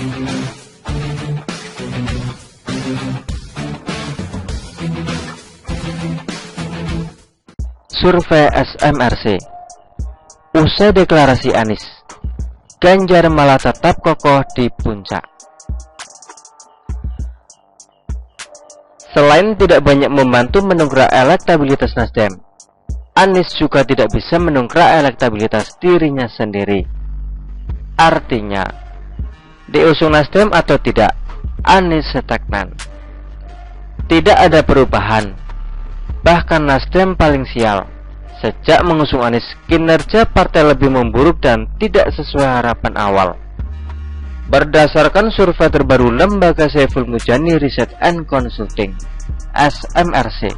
Survei SMRC. Usai deklarasi Anies, Ganjar malah tetap kokoh di puncak. Selain tidak banyak membantu mendongkrak elektabilitas Nasdem, Anies juga tidak bisa mendongkrak elektabilitas dirinya sendiri. Artinya, diusung Nasdem atau tidak, Anies stagnan. Tidak ada perubahan. Bahkan Nasdem paling sial. Sejak mengusung Anies, kinerja partai lebih memburuk dan tidak sesuai harapan awal. Berdasarkan survei terbaru Lembaga Saiful Mujani Research and Consulting (SMRC),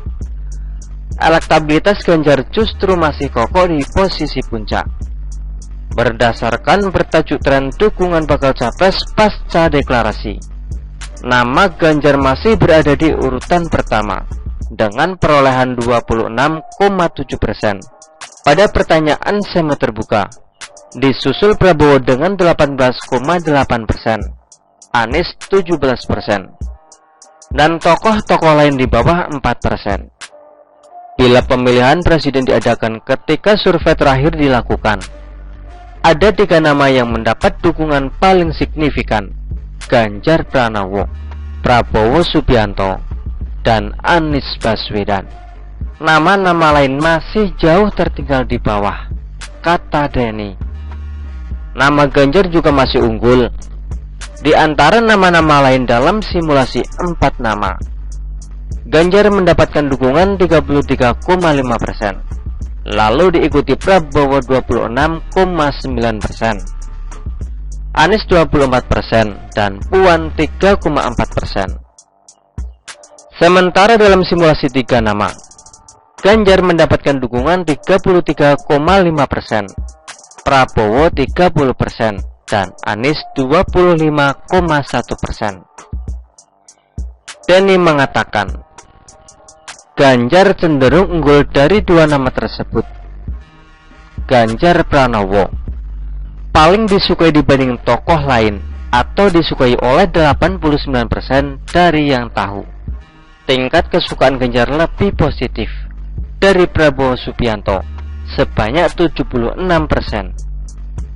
elektabilitas Ganjar justru masih kokoh di posisi puncak. Berdasarkan bertajuk tren dukungan bakal capres pasca deklarasi, nama Ganjar masih berada di urutan pertama dengan perolehan 26,7% pada pertanyaan semi terbuka, disusul Prabowo dengan 18,8%, Anies 17%, dan tokoh-tokoh lain di bawah 4%. Bila pemilihan presiden diadakan ketika survei terakhir dilakukan, ada 3 nama yang mendapat dukungan paling signifikan: Ganjar Pranowo, Prabowo Subianto, dan Anies Baswedan. Nama-nama lain masih jauh tertinggal di bawah, kata Denny. Nama Ganjar juga masih unggul. Di antara nama-nama lain dalam simulasi 4 nama, Ganjar mendapatkan dukungan 33,5%, lalu diikuti Prabowo 26,9%, Anies 24%, dan Puan 3,4%. Sementara dalam simulasi 3 nama, Ganjar mendapatkan dukungan 33,5%, Prabowo 30%, dan Anies 25,1%. Denny mengatakan, Ganjar cenderung unggul dari 2 nama tersebut. Ganjar Pranowo paling disukai dibanding tokoh lain atau disukai oleh 89% dari yang tahu. Tingkat kesukaan Ganjar lebih positif dari Prabowo Subianto sebanyak 76%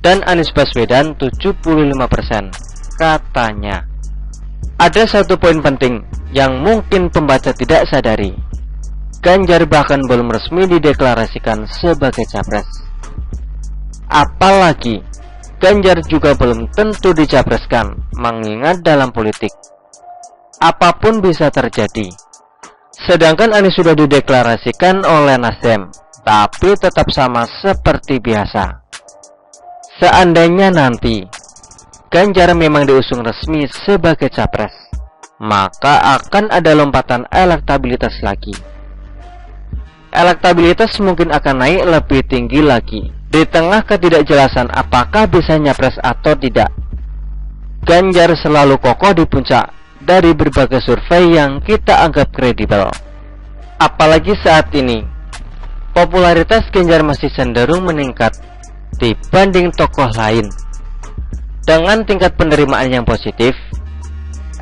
dan Anies Baswedan 75%, katanya. Ada satu poin penting yang mungkin pembaca tidak sadari. Ganjar bahkan belum resmi dideklarasikan sebagai capres. Apalagi Ganjar juga belum tentu dicapreskan, mengingat dalam politik apapun bisa terjadi. Sedangkan Anies sudah dideklarasikan oleh Nasdem, tapi tetap sama seperti biasa. Seandainya nanti Ganjar memang diusung resmi sebagai capres, maka akan ada lompatan elektabilitas lagi. Elektabilitas mungkin akan naik lebih tinggi lagi di tengah ketidakjelasan apakah bisa nyapres atau tidak. Ganjar selalu kokoh di puncak dari berbagai survei yang kita anggap kredibel. Apalagi saat ini, popularitas Ganjar masih cenderung meningkat dibanding tokoh lain. Dengan tingkat penerimaan yang positif,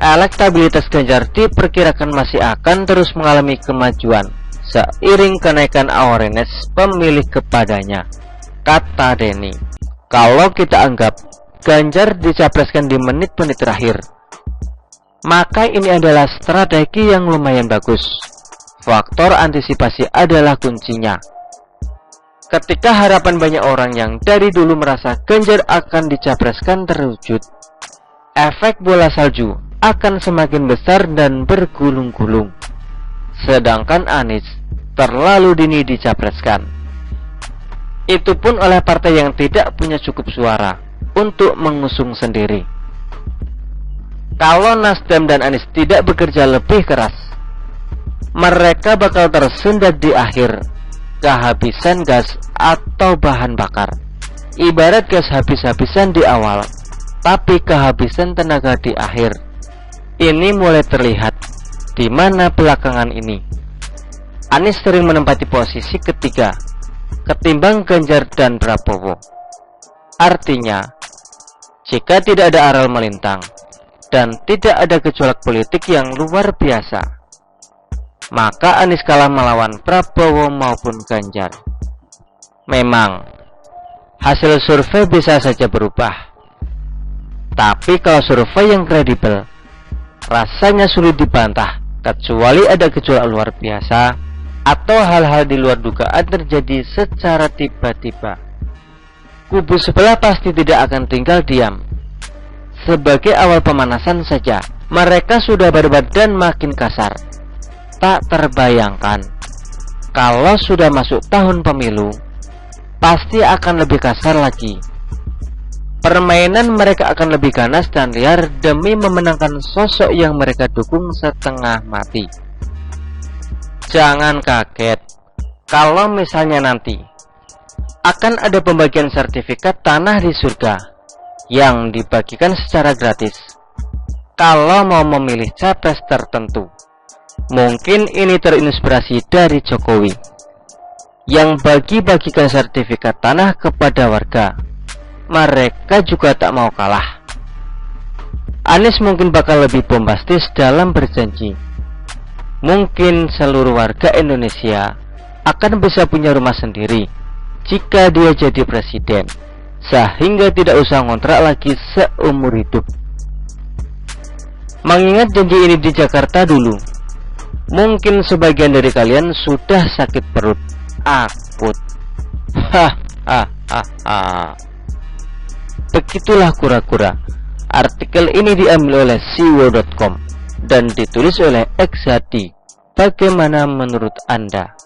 elektabilitas Ganjar diperkirakan masih akan terus mengalami kemajuan seiring kenaikan awareness pemilih kepadanya, kata Denny. Kalau kita anggap Ganjar dicapreskan di menit-menit terakhir, maka ini adalah strategi yang lumayan bagus. Faktor antisipasi adalah kuncinya. Ketika harapan banyak orang yang dari dulu merasa Ganjar akan dicapreskan terwujud, efek bola salju akan semakin besar dan bergulung-gulung. Sedangkan Anies terlalu dini dicapreskan. Itu pun oleh partai yang tidak punya cukup suara untuk mengusung sendiri. Kalau Nasdem dan Anies tidak bekerja lebih keras, mereka bakal tersendat di akhir, kehabisan gas atau bahan bakar. Ibarat gas habis-habisan di awal, tapi kehabisan tenaga di akhir. Ini mulai terlihat di mana belakangan ini Anies sering menempati posisi ketiga ketimbang Ganjar dan Prabowo. Artinya, jika tidak ada aral melintang, dan tidak ada gejolak politik yang luar biasa, maka Anies kalah melawan Prabowo maupun Ganjar. Memang, hasil survei bisa saja berubah. Tapi kalau survei yang kredibel, rasanya sulit dibantah, kecuali ada gejolak luar biasa atau hal-hal di luar dugaan terjadi secara tiba-tiba. Kubu sebelah pasti tidak akan tinggal diam. Sebagai awal pemanasan saja, mereka sudah berdebat dan makin kasar. Tak terbayangkan, kalau sudah masuk tahun pemilu, pasti akan lebih kasar lagi. Permainan mereka akan lebih ganas dan liar demi memenangkan sosok yang mereka dukung setengah mati. Jangan kaget kalau misalnya nanti akan ada pembagian sertifikat tanah di surga yang dibagikan secara gratis kalau mau memilih capres tertentu. Mungkin ini terinspirasi dari Jokowi yang bagi-bagikan sertifikat tanah kepada warga. Mereka juga tak mau kalah. Anies mungkin bakal lebih bombastis dalam berjanji. Mungkin seluruh warga Indonesia akan bisa punya rumah sendiri jika dia jadi presiden, sehingga tidak usah ngontrak lagi seumur hidup. Mengingat janji ini di Jakarta dulu, mungkin sebagian dari kalian sudah sakit perut akut. Begitulah kura-kura. Artikel ini diambil oleh siwo.com dan ditulis oleh Exhadi. Bagaimana menurut Anda?